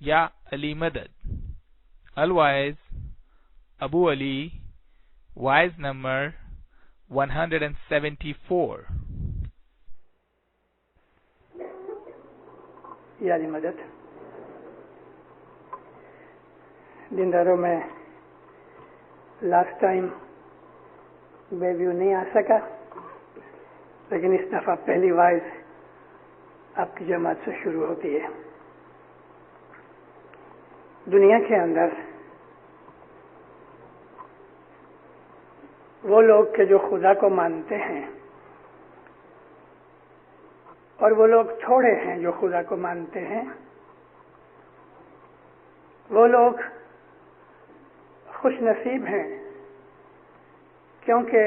یا علی مدد. Otherwise, Abu Ali, wise number 174. یا علی مدد. دینداروں میں لاسٹ ٹائم ویو نہیں آ سکا، لیکن اس دفعہ پہلی وائز آپ کی جماعت سے شروع ہوتی ہے. دنیا کے اندر وہ لوگ کہ جو خدا کو مانتے ہیں اور وہ لوگ تھوڑے ہیں جو خدا کو مانتے ہیں، وہ لوگ خوش نصیب ہیں، کیونکہ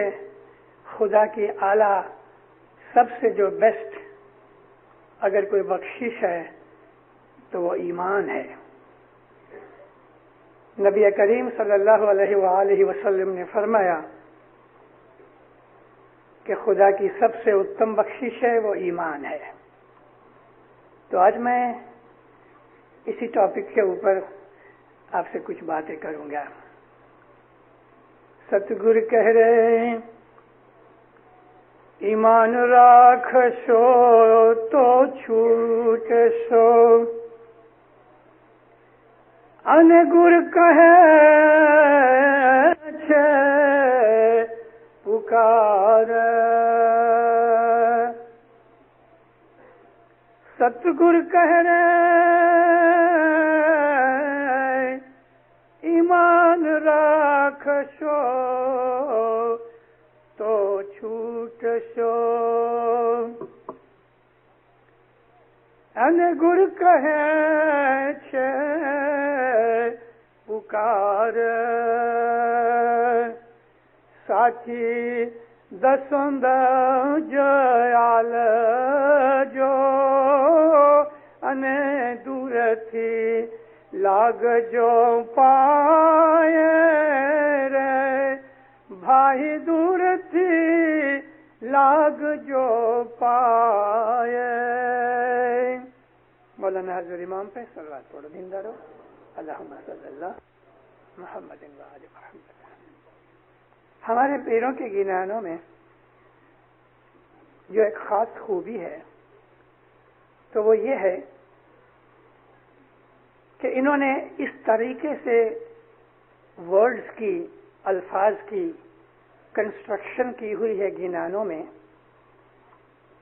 خدا کی اعلیٰ سب سے جو بیسٹ اگر کوئی بخشش ہے تو وہ ایمان ہے. نبی کریم صلی اللہ علیہ وآلہ وسلم نے فرمایا کہ خدا کی سب سے اتم بخشش ہے وہ ایمان ہے. تو آج میں اسی ٹاپک کے اوپر آپ سے کچھ باتیں کروں گا. ستگور کہہ رہے ایمان راکھ سو تو چھوٹ سو، ان گر کہے چھے پکار. ستگور کہہ رہے ایمان راکھ سو تو چھوٹ سو، ان گر کہے چھے پکار. ساچی دسند جیال جو ان دور تھی لاگ جو پائے رے، بھائی دور تھی لاگ جو پائے. مولانا حضرت امام پہ صلوات پڑھو دیندارو. اللہم صلی اللہ محمد و آل محمد. ہمارے پیروں کے گنانوں میں جو ایک خاص خوبی ہے تو وہ یہ ہے کہ انہوں نے اس طریقے سے ورڈز کی، الفاظ کی کنسٹرکشن کی ہوئی ہے گنانوں میں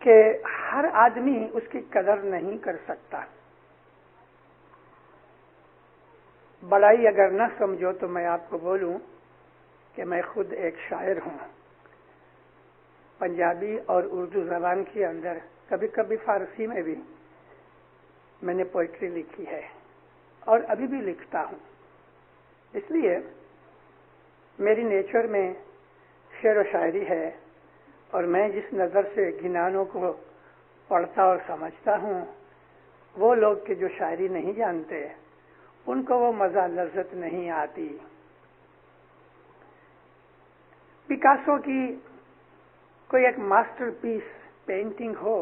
کہ ہر آدمی اس کی قدر نہیں کر سکتا. بڑائی اگر نہ سمجھو تو میں آپ کو بولوں کہ میں خود ایک شاعر ہوں. پنجابی اور اردو زبان کے اندر، کبھی کبھی فارسی میں بھی میں نے پوئٹری لکھی ہے اور ابھی بھی لکھتا ہوں. اس لیے میری نیچر میں شعر و شاعری ہے، اور میں جس نظر سے گنانوں کو پڑھتا اور سمجھتا ہوں، وہ لوگ کہ جو شاعری نہیں جانتے ان کو وہ مزہ لذت نہیں آتی. پکاسو کی کوئی ایک ماسٹر پیس پینٹنگ ہو،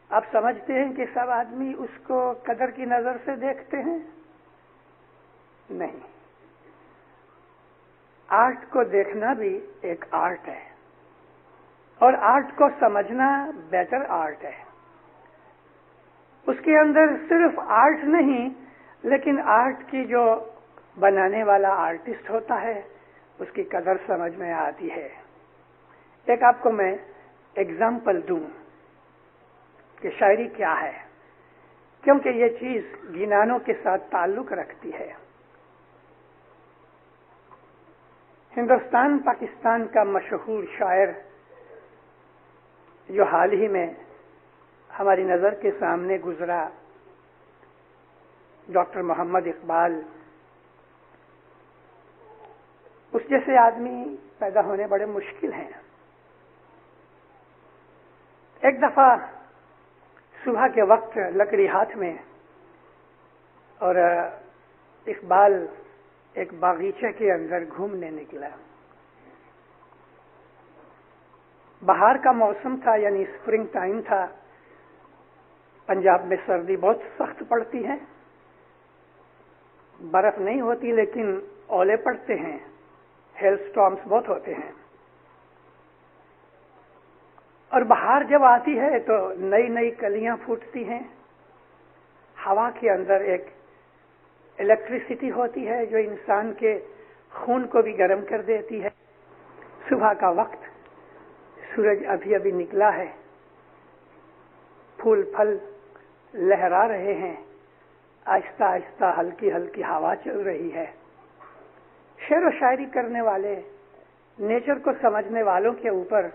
آپ سمجھتے ہیں کہ سب آدمی اس کو قدر کی نظر سے دیکھتے ہیں؟ نہیں. آرٹ کو دیکھنا بھی ایک آرٹ ہے، اور آرٹ کو سمجھنا بیٹر آرٹ ہے. اس کے اندر صرف آرٹ نہیں، لیکن آرٹ کی جو بنانے والا آرٹسٹ ہوتا ہے اس کی قدر سمجھ میں آتی ہے. ایک آپ کو میں ایگزامپل دوں کہ شاعری کیا ہے، کیونکہ یہ چیز گنانوں کے ساتھ تعلق رکھتی ہے. ہندوستان پاکستان کا مشہور شاعر جو حال ہی میں ہماری نظر کے سامنے گزرا، ڈاکٹر محمد اقبال، اس جیسے آدمی پیدا ہونے بڑے مشکل ہیں. ایک دفعہ صبح کے وقت لکڑی ہاتھ میں، اور اقبال ایک باغیچے کے اندر گھومنے نکلا. بہار کا موسم تھا، یعنی اسپرنگ ٹائم تھا. پنجاب میں سردی بہت سخت پڑتی ہے، برف نہیں ہوتی لیکن اولے پڑتے ہیں، ہیل سٹارمز بہت ہوتے ہیں. اور بہار جب آتی ہے تو نئی نئی کلیاں پھوٹتی ہیں. ہوا کے اندر ایک الیکٹریسٹی ہوتی ہے جو انسان کے خون کو بھی گرم کر دیتی ہے. صبح کا وقت، سورج ابھی ابھی نکلا ہے، پھول پھل لہرا رہے ہیں، آہستہ آہستہ ہلکی ہلکی ہوا چل رہی ہے. شعر و شاعری کرنے والے، نیچر کو سمجھنے والوں کے اوپر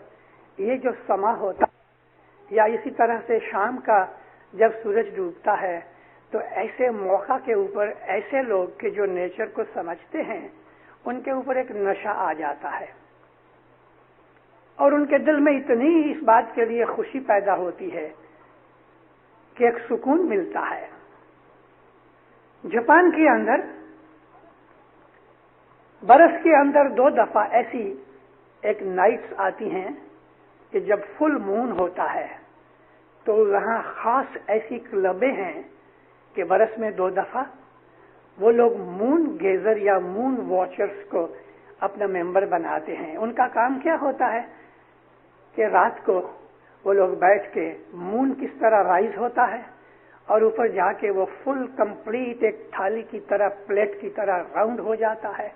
یہ جو سما ہوتا، یا اسی طرح سے شام کا جب سورج ڈوبتا ہے تو ایسے موقع کے اوپر ایسے لوگ کہ جو نیچر کو سمجھتے ہیں ان کے اوپر ایک نشہ آ جاتا ہے، اور ان کے دل میں اتنی اس بات کے لیے خوشی پیدا ہوتی ہے کہ ایک سکون ملتا ہے. جاپان کے اندر برس کے اندر 2 دفعہ ایسی ایک نائٹس آتی ہیں کہ جب فل مون ہوتا ہے تو وہاں خاص ایسی کلبیں ہیں کہ برس میں 2 دفعہ وہ لوگ مون گیزر یا مون واچرز کو اپنا ممبر بناتے ہیں. ان کا کام کیا ہوتا ہے کہ رات کو وہ لوگ بیٹھ کے مون کس طرح رائز ہوتا ہے اور اوپر جا کے وہ فل کمپلیٹ ایک تھالی کی طرح، پلیٹ کی طرح راؤنڈ ہو جاتا ہے.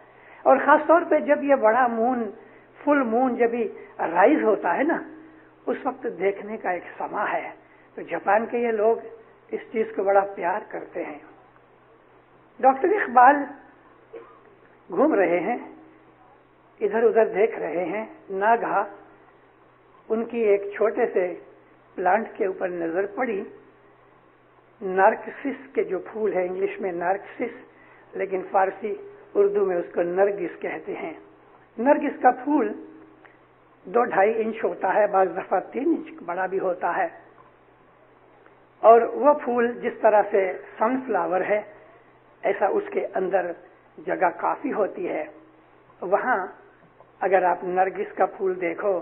اور خاص طور پہ جب یہ بڑا مون، فل مون جب ہی رائز ہوتا ہے نا، اس وقت دیکھنے کا ایک سما ہے. تو جاپان کے یہ لوگ اس چیز کو بڑا پیار کرتے ہیں. ڈاکٹر اقبال گھوم رہے ہیں، ادھر ادھر دیکھ رہے ہیں، ناگہا ان کی ایک چھوٹے سے پلانٹ کے اوپر نظر پڑی. نارکسس کے جو پھول ہے، انگلش میں نارکسس لیکن فارسی اردو میں اس کو نرگس کہتے ہیں. نرگس کا پھول 2-2.5 انچ ہوتا ہے، بعض دفعہ 3 انچ بڑا بھی ہوتا ہے. اور وہ پھول جس طرح سے سن فلاور ہے ایسا اس کے اندر جگہ کافی ہوتی ہے. وہاں اگر آپ نرگس کا پھول دیکھو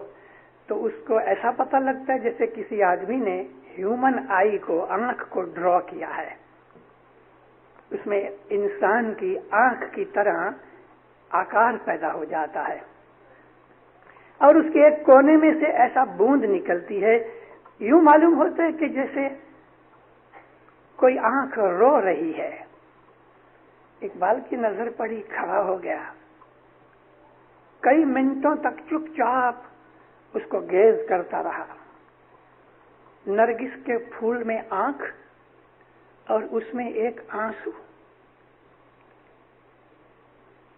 تو اس کو ایسا پتہ لگتا ہے جیسے کسی آدمی نے ہیومن آئی کو، آنکھ کو ڈرا کیا ہے. اس میں انسان کی آنکھ کی طرح آکار پیدا ہو جاتا ہے، اور اس کے ایک کونے میں سے ایسا بوند نکلتی ہے، یوں معلوم ہوتا ہے کہ جیسے کوئی آنکھ رو رہی ہے. اقبال کی نظر پڑی، کھڑا ہو گیا، کئی منٹوں تک چپ چاپ اس کو گیز کرتا رہا. نرگس کے پھول میں آنکھ اور اس میں ایک آنسو.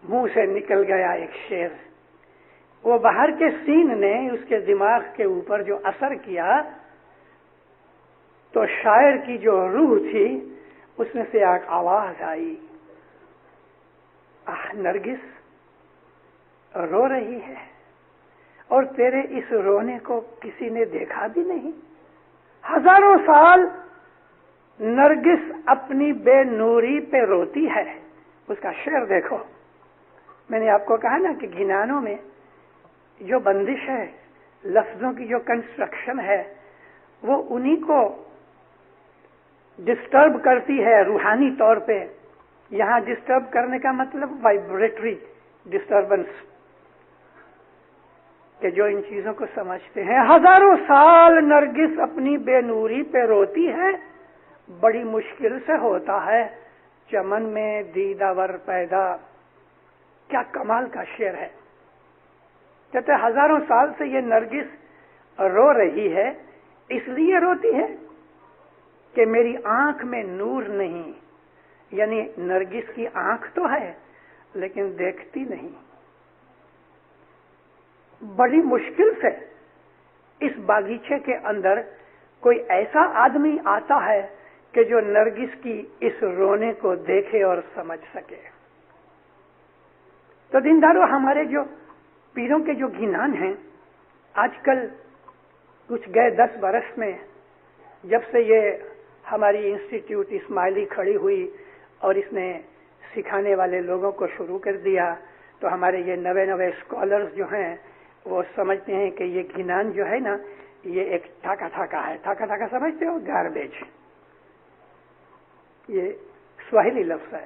منہ سے نکل گیا ایک شعر. وہ باہر کے سین نے اس کے دماغ کے اوپر جو اثر کیا تو شاعر کی جو روح تھی اس میں سے ایک آواز آئی، نرگس رو رہی ہے اور تیرے اس رونے کو کسی نے دیکھا بھی نہیں. ہزاروں سال نرگس اپنی بے نوری پہ روتی ہے. اس کا شعر دیکھو. میں نے آپ کو کہا نا کہ گھنانوں میں جو بندش ہے، لفظوں کی جو کنسٹرکشن ہے، وہ انہی کو ڈسٹرب کرتی ہے روحانی طور پہ. یہاں ڈسٹرب کرنے کا مطلب وائبریٹری ڈسٹربنس، کہ جو ان چیزوں کو سمجھتے ہیں. ہزاروں سال نرگس اپنی بے نوری پہ روتی ہے، بڑی مشکل سے ہوتا ہے چمن میں دیداور پیدا. کیا کمال کا شعر ہے. کہتے ہزاروں سال سے یہ نرگس رو رہی ہے، اس لیے روتی ہے کہ میری آنکھ میں نور نہیں. یعنی نرگس کی آنکھ تو ہے لیکن دیکھتی نہیں. بڑی مشکل سے اس باغیچے کے اندر کوئی ایسا آدمی آتا ہے کہ جو نرگس کی اس رونے کو دیکھے اور سمجھ سکے. تو دیندارو، ہمارے جو پیروں کے جو گھنان ہیں، آج کل کچھ گئے 10 برس میں جب سے یہ ہماری انسٹیٹیوٹ اسماعیلی کھڑی ہوئی اور اس نے سکھانے والے لوگوں کو شروع کر دیا، تو ہمارے یہ نوے اسکالرز جو ہیں وہ سمجھتے ہیں کہ یہ گھنان جو ہے نا، یہ ایک ٹھاکا ہے. ٹھاکا سمجھتے ہو؟ گاربیج. یہ سواہلی لفظ ہے.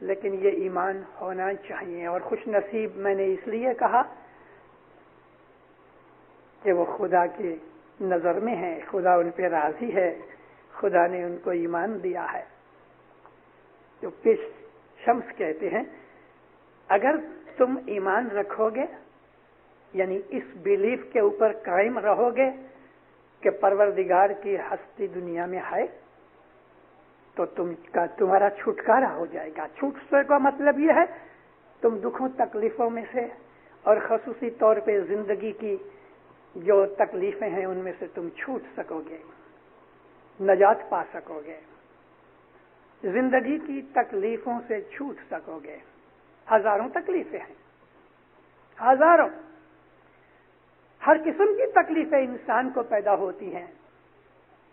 لیکن یہ ایمان ہونا چاہیے. اور خوش نصیب میں نے اس لیے کہا کہ وہ خدا کی نظر میں ہے، خدا ان پہ راضی ہے، خدا نے ان کو ایمان دیا ہے. جو پیش شمس کہتے ہیں اگر تم ایمان رکھو گے، یعنی اس بلیف کے اوپر قائم رہو گے کہ پروردگار کی ہستی دنیا میں ہے، تو تمہارا چھٹکارا ہو جائے گا. چھوٹنے کا مطلب یہ ہے تم دکھوں تکلیفوں میں سے اور خصوصی طور پہ زندگی کی جو تکلیفیں ہیں ان میں سے تم چھوٹ سکو گے، نجات پا سکو گے، زندگی کی تکلیفوں سے چھوٹ سکو گے. ہزاروں تکلیفیں ہیں، ہزاروں، ہر قسم کی تکلیفیں انسان کو پیدا ہوتی ہیں.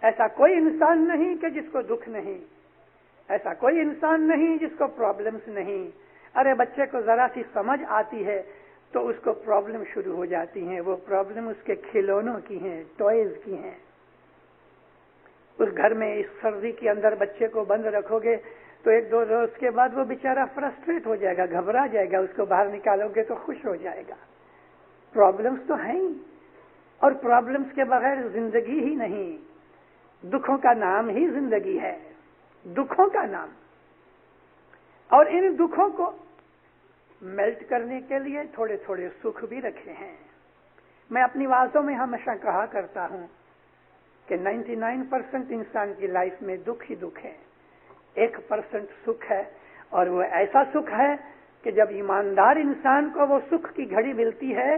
ایسا کوئی انسان نہیں کہ جس کو دکھ نہیں، ایسا کوئی انسان نہیں جس کو پرابلمز نہیں. ارے بچے کو ذرا سی سمجھ آتی ہے تو اس کو پرابلم شروع ہو جاتی ہیں. وہ پرابلم اس کے کھلونوں کی ہیں، ٹوائز کی ہیں. اس گھر میں اس سردی کے اندر بچے کو بند رکھو گے تو ایک دو روز کے بعد وہ بیچارہ فرسٹریٹ ہو جائے گا، گھبرا جائے گا. اس کو باہر نکالو گے تو خوش ہو جائے گا. پرابلمز تو ہیں ہی، اور پرابلمز کے بغیر زندگی ہی نہیں. دکھوں کا نام ہی زندگی ہے، دکھوں کا نام. اور ان دکھوں کو میلٹ کرنے کے لیے تھوڑے تھوڑے سکھ بھی رکھے ہیں. میں اپنی باتوں میں ہمیشہ کہا کرتا ہوں کہ 99% انسان کی لائف میں دکھ ہی دکھ ہے، 1% سکھ ہے. اور وہ ایسا سکھ ہے کہ جب ایماندار انسان کو وہ سکھ کی گھڑی ملتی ہے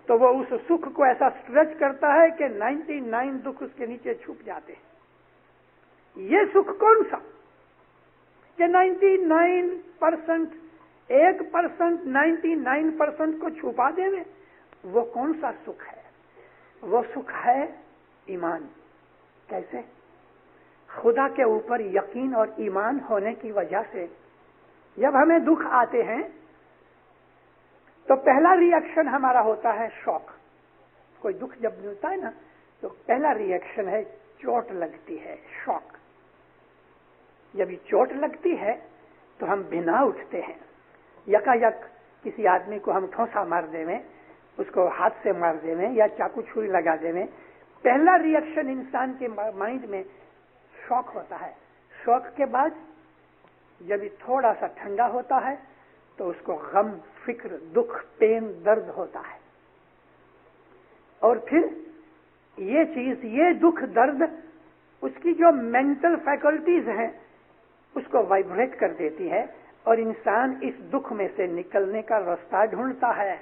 تو وہ اس سکھ کو ایسا اسٹریچ کرتا ہے کہ 99 دکھ اس کے نیچے چھپ جاتے ہیں. یہ سکھ کون سا کہ 99% 1% 99% کو چھپا دینے؟ وہ کون سا سکھ ہے؟ وہ سکھ ہے ایمان. کیسے؟ خدا کے اوپر یقین اور ایمان ہونے کی وجہ سے جب ہمیں دکھ آتے ہیں تو پہلا ری ایکشن ہمارا ہوتا ہے شوق. کوئی دکھ جب ملتا ہے نا تو پہلا ری ایکشن ہے چوٹ لگتی ہے، شوق. جب یہ چوٹ لگتی ہے تو ہم بنا اٹھتے ہیں، یکا یک کسی آدمی کو ہم ٹھونسا مار دے میں، اس کو ہاتھ سے مار دے میں یا چاقو چھری لگا دے میں، پہلا ری ایکشن انسان کے مائنڈ میں شوق ہوتا ہے. شوق کے بعد جب یہ تھوڑا سا ٹھنڈا ہوتا ہے تو اس کو غم، فکر، دکھ، پین، درد ہوتا ہے. اور پھر یہ چیز، یہ دکھ، درد اس کی جو مینٹل فیکلٹیز ہیں اس کو وائبریٹ کر دیتی ہے اور انسان اس دکھ میں سے نکلنے کا راستہ ڈھونڈتا ہے.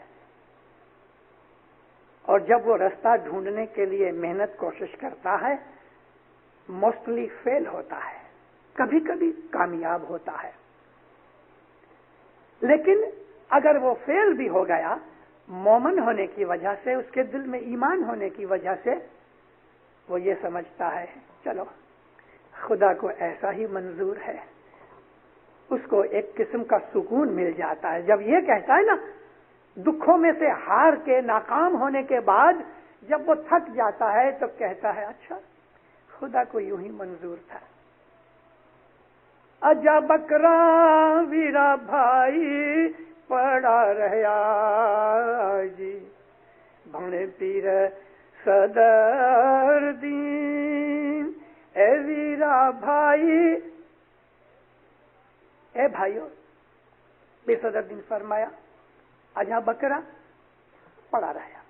اور جب وہ راستہ ڈھونڈنے کے لیے محنت کوشش کرتا ہے موسٹلی فیل ہوتا ہے، کبھی کبھی کامیاب ہوتا ہے. لیکن اگر وہ فیل بھی ہو گیا، مومن ہونے کی وجہ سے، اس کے دل میں ایمان ہونے کی وجہ سے وہ یہ سمجھتا ہے چلو خدا کو ایسا ہی منظور ہے. اس کو ایک قسم کا سکون مل جاتا ہے جب یہ کہتا ہے نا، دکھوں میں سے ہار کے، ناکام ہونے کے بعد جب وہ تھک جاتا ہے تو کہتا ہے اچھا خدا کو یوں ہی منظور تھا. اجا بکرا ویرا بھائی پڑا رہیا جی، بھنے پیر صدر دین اے ویرا بھائی. اے بھائیو، پیر صدر دین فرمایا اجا بکرا پڑا رہیا.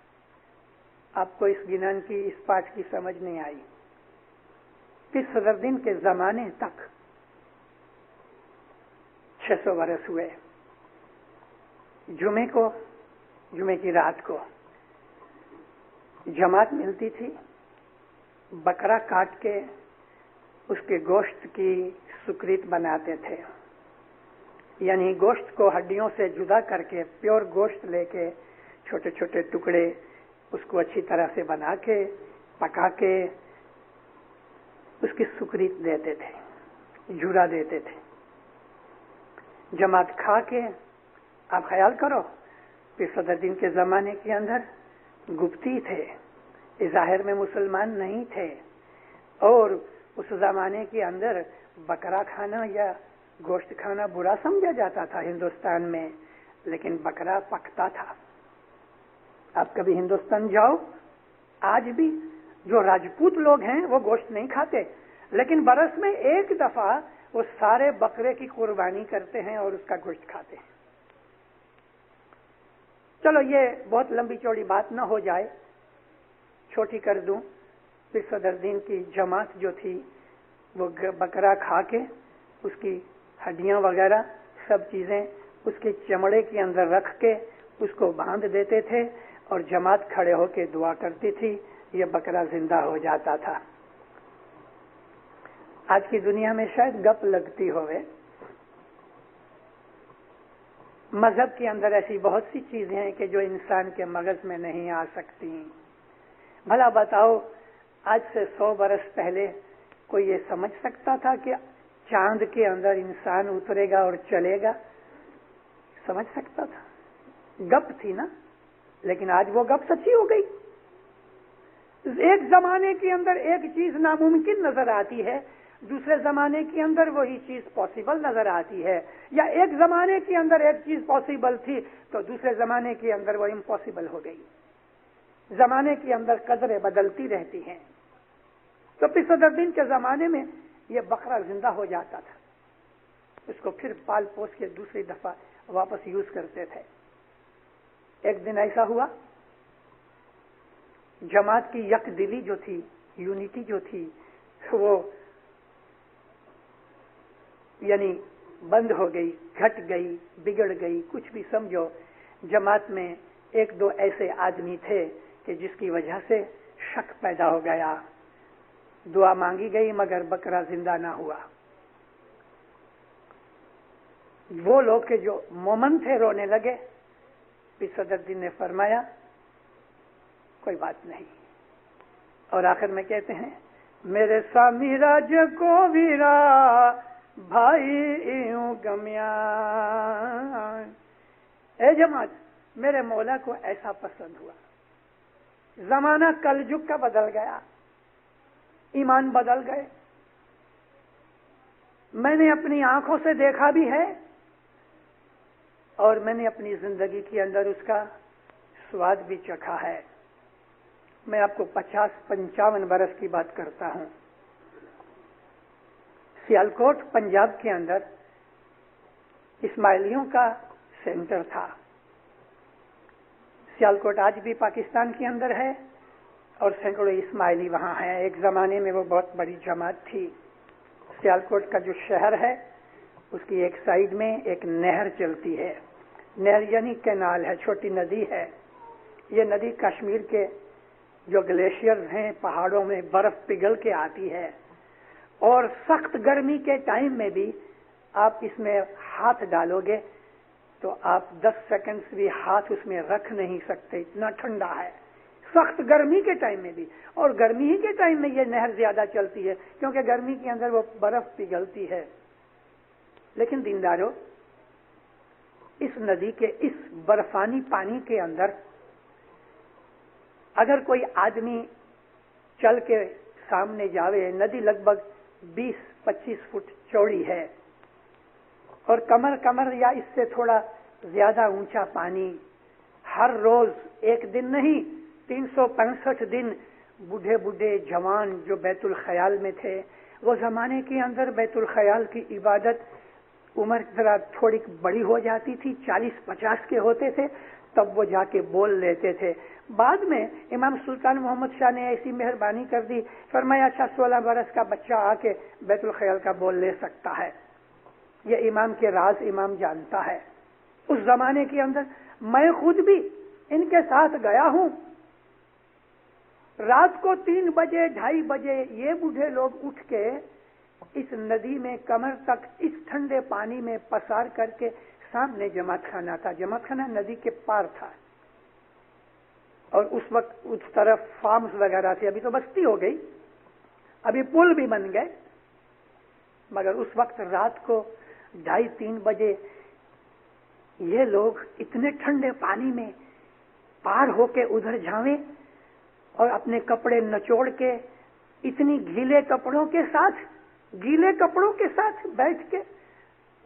آپ کو اس گنان کی، اس پاٹ کی سمجھ نہیں آئی. پیر صدر دین کے زمانے تک 600 برس ہوئے. جمعے کی رات کو جماعت ملتی تھی، بکرا کاٹ کے اس کے گوشت کی سکریت بناتے تھے. یعنی گوشت کو ہڈیوں سے جدا کر کے پیور گوشت لے کے چھوٹے چھوٹے ٹکڑے اس کو اچھی طرح سے بنا کے پکا کے اس کی سکریت دیتے تھے، جھورا دیتے تھے. جماعت کھا کے آپ خیال کرو پیر صدر دین کے زمانے کے اندر گپتی تھے، ظاہر میں مسلمان نہیں تھے، اور اس زمانے کے اندر بکرا کھانا یا گوشت کھانا برا سمجھا جاتا تھا ہندوستان میں، لیکن بکرا پکتا تھا۔ آپ کبھی ہندوستان جاؤ، آج بھی جو راجپوت لوگ ہیں وہ گوشت نہیں کھاتے، لیکن برس میں ایک دفعہ وہ سارے بکرے کی قربانی کرتے ہیں اور اس کا گوشت کھاتے ہیں۔ چلو یہ بہت لمبی چوڑی بات نہ ہو جائے، چھوٹی کر دوں۔ پھر صدر دین کی جماعت جو تھی وہ بکرا کھا کے اس کی ہڈیاں وغیرہ سب چیزیں اس کے چمڑے کے اندر رکھ کے اس کو باندھ دیتے تھے، اور جماعت کھڑے ہو کے دعا کرتی تھی، یہ بکرا زندہ ہو جاتا تھا۔ آج کی دنیا میں شاید گپ لگتی ہوئے، مذہب کے اندر ایسی بہت سی چیزیں ہیں کہ جو انسان کے مغز میں نہیں آ سکتی۔ بھلا بتاؤ، آج سے 100 برس پہلے کوئی یہ سمجھ سکتا تھا کہ چاند کے اندر انسان اترے گا اور چلے گا؟ سمجھ سکتا تھا؟ گپ تھی نا، لیکن آج وہ گپ سچی ہو گئی۔ ایک زمانے کے اندر ایک چیز ناممکن نظر آتی ہے، دوسرے زمانے کے اندر وہی چیز پاسبل نظر آتی ہے، یا ایک زمانے کے اندر ایک چیز پاسبل تھی تو دوسرے زمانے کے اندر وہ امپاسبل ہو گئی۔ زمانے کے اندر قدریں بدلتی رہتی ہیں۔ تو پھر صدر دین کے زمانے میں یہ بکرا زندہ ہو جاتا تھا، اس کو پھر پال پوس کے دوسری دفعہ واپس یوز کرتے تھے۔ ایک دن ایسا ہوا، جماعت کی یک دلی جو تھی، یونٹی جو تھی، وہ یعنی بند ہو گئی، گھٹ گئی، بگڑ گئی، کچھ بھی سمجھو۔ جماعت میں ایک دو ایسے آدمی تھے کہ جس کی وجہ سے شک پیدا ہو گیا، دعا مانگی گئی مگر بکرا زندہ نہ ہوا۔ وہ لوگ کے جو مومن تھے رونے لگے۔ پھر صدر دین نے فرمایا کوئی بات نہیں، اور آخر میں کہتے ہیں میرے سامی راج کو ویرا بھائی ایوں گمیاں۔ اے جماعت، میرے مولا کو ایسا پسند ہوا، زمانہ کل جگ کا بدل گیا، ایمان بدل گئے، میں نے اپنی آنکھوں سے دیکھا بھی ہے اور میں نے اپنی زندگی کے اندر اس کا سواد بھی چکھا ہے۔ میں آپ کو 50-55 برس کی بات کرتا ہوں۔ سیالکوٹ پنجاب کے اندر اسماعیلیوں کا سینٹر تھا۔ سیالکوٹ آج بھی پاکستان کے اندر ہے اور سینکڑوں اسماعیلی وہاں ہیں۔ ایک زمانے میں وہ بہت بڑی جماعت تھی۔ سیالکوٹ کا جو شہر ہے اس کی ایک سائیڈ میں ایک نہر چلتی ہے، نہر یعنی کینال ہے، چھوٹی ندی ہے۔ یہ ندی کشمیر کے جو گلیشیئر ہیں، پہاڑوں میں برف پگھل کے آتی ہے، اور سخت گرمی کے ٹائم میں بھی آپ اس میں ہاتھ ڈالو گے تو آپ 10 سیکنڈز بھی ہاتھ اس میں رکھ نہیں سکتے، اتنا ٹھنڈا ہے، سخت گرمی کے ٹائم میں بھی۔ اور گرمی ہی کے ٹائم میں یہ نہر زیادہ چلتی ہے کیونکہ گرمی کے اندر وہ برف پگھلتی ہے۔ لیکن دیندارو، اس ندی کے اس برفانی پانی کے اندر اگر کوئی آدمی چل کے سامنے جاوے، ندی لگ بھگ 20-25 فٹ چوڑی ہے اور کمر یا اس سے تھوڑا زیادہ اونچا پانی، ہر روز ایک دن نہیں 365 دن بوڑھے بوڑھے جوان جو بیت الخیال میں تھے، وہ زمانے کے اندر بیت الخیال کی عبادت عمر ذرا تھوڑی بڑی ہو جاتی تھی، 40-50 کے ہوتے تھے، تب وہ جا کے بول لیتے تھے۔ بعد میں امام سلطان محمد شاہ نے ایسی مہربانی کر دی، فرمایا اچھا 16 برس کا بچہ آ کے بیت الخیال کا بول لے سکتا ہے۔ یہ امام کے راز امام جانتا ہے۔ اس زمانے کے اندر میں خود بھی ان کے ساتھ گیا ہوں، رات کو 3 بجے 2:30 بجے یہ بوڑھے لوگ اٹھ کے اس ندی میں کمر تک اس ٹھنڈے پانی میں پسار کر کے سامنے جماعت خانہ تھا، جماعت خانہ ندی کے پار تھا، اور اس وقت اس طرف فارمز وغیرہ تھے، ابھی تو بستی ہو گئی، ابھی پل بھی بن گئے، مگر اس وقت رات کو 2:30-3 بجے یہ لوگ اتنے ٹھنڈے پانی میں پار ہو کے ادھر جاویں اور اپنے کپڑے نچوڑ کے اتنی گیلے کپڑوں کے ساتھ بیٹھ کے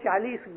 40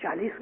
40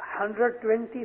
120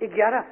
11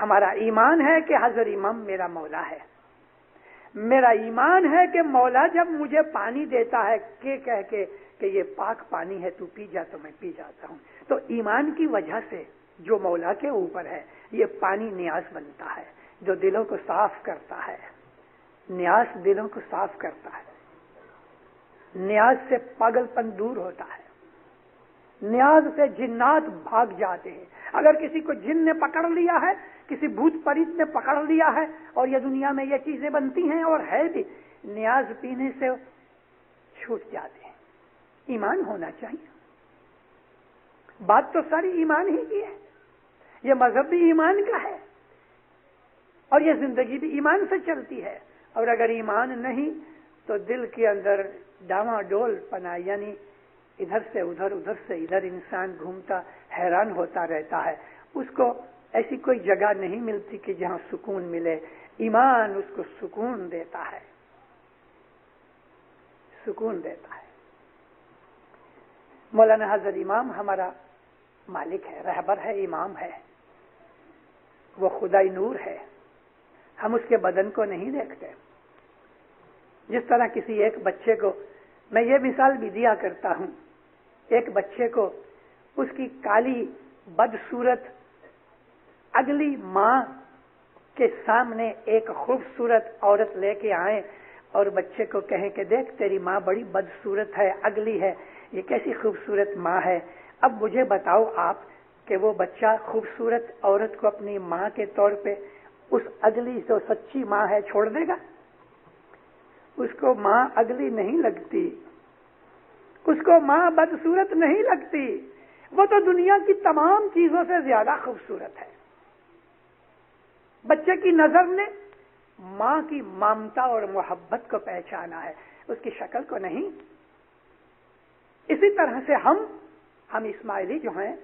ہمارا ایمان ہے کہ حضرت امام میرا مولا ہے. میرا ایمان ہے کہ مولا جب مجھے پانی دیتا ہے کہ کہہ کے کہ یہ پاک پانی ہے تو پی جا، تو میں پی جاتا ہوں. تو ایمان کی وجہ سے جو مولا کے اوپر ہے یہ پانی نیاز بنتا ہے، جو دلوں کو صاف کرتا ہے. نیاز دلوں کو صاف کرتا ہے. نیاز سے پاگل پن دور ہوتا ہے. نیاز سے جنات بھاگ جاتے ہیں. اگر کسی کو جن نے پکڑ لیا ہے، کسی بھوت پریت نے پکڑ لیا ہے اور یہ دنیا میں یہ چیزیں بنتی ہیں اور ہے بھی، نیاز پینے سے چھوٹ جاتے ہیں. ایمان ہونا چاہیے. بات تو ساری ایمان ہی کی ہے. یہ مذہب بھی ایمان کا ہے اور یہ زندگی بھی ایمان سے چلتی ہے. اور اگر ایمان نہیں تو دل کے اندر ڈاواں ڈول پنا، یعنی ادھر سے ادھر ادھر سے ادھر انسان گھومتا حیران ہوتا رہتا ہے. اس کو ایسی کوئی جگہ نہیں ملتی کہ جہاں سکون ملے. ایمان اس کو سکون دیتا ہے، سکون دیتا ہے. مولانا حضرت امام ہمارا مالک ہے، رہبر ہے، امام ہے. وہ خدائی نور ہے. ہم اس کے بدن کو نہیں دیکھتے. جس طرح کسی ایک بچے کو، میں یہ مثال بھی دیا کرتا ہوں، ایک بچے کو اس کی کالی بدصورت اگلی ماں کے سامنے ایک خوبصورت عورت لے کے آئیں اور بچے کو کہیں کہ دیکھ تیری ماں بڑی بدصورت ہے، اگلی ہے، یہ کیسی خوبصورت ماں ہے. اب مجھے بتاؤ آپ کہ وہ بچہ خوبصورت عورت کو اپنی ماں کے طور پہ اس اگلی جو سچی ماں ہے چھوڑ دے گا؟ اس کو ماں اگلی نہیں لگتی، اس کو ماں بدصورت نہیں لگتی. وہ تو دنیا کی تمام چیزوں سے زیادہ خوبصورت ہے. بچے کی نظر نے ماں کی ممتا اور محبت کو پہچانا ہے، اس کی شکل کو نہیں. اسی طرح سے ہم اسماعیلی جو ہیں،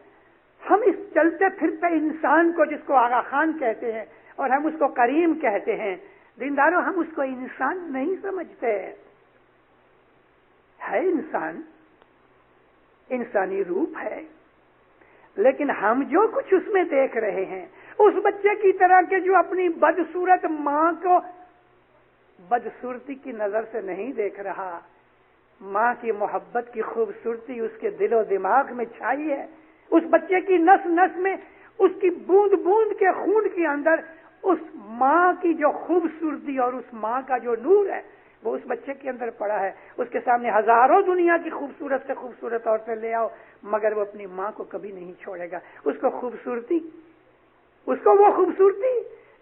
ہم اس چلتے پھرتے انسان کو، جس کو آغا خان کہتے ہیں اور ہم اس کو کریم کہتے ہیں، دینداروں ہم اس کو انسان نہیں سمجھتے. ہے انسان، انسانی روپ ہے، لیکن ہم جو کچھ اس میں دیکھ رہے ہیں اس بچے کی طرح کے جو اپنی بدصورت ماں کو بدصورتی کی نظر سے نہیں دیکھ رہا. ماں کی محبت کی خوبصورتی اس کے دل و دماغ میں چھائی ہے. اس بچے کی نس نس میں، اس کی بوند بوند کے خون کے اندر اس ماں کی جو خوبصورتی اور اس ماں کا جو نور ہے وہ اس بچے کے اندر پڑا ہے. اس کے سامنے ہزاروں دنیا کی خوبصورت سے خوبصورت عورتیں لے آؤ مگر وہ اپنی ماں کو کبھی نہیں چھوڑے گا. اس کو وہ خوبصورتی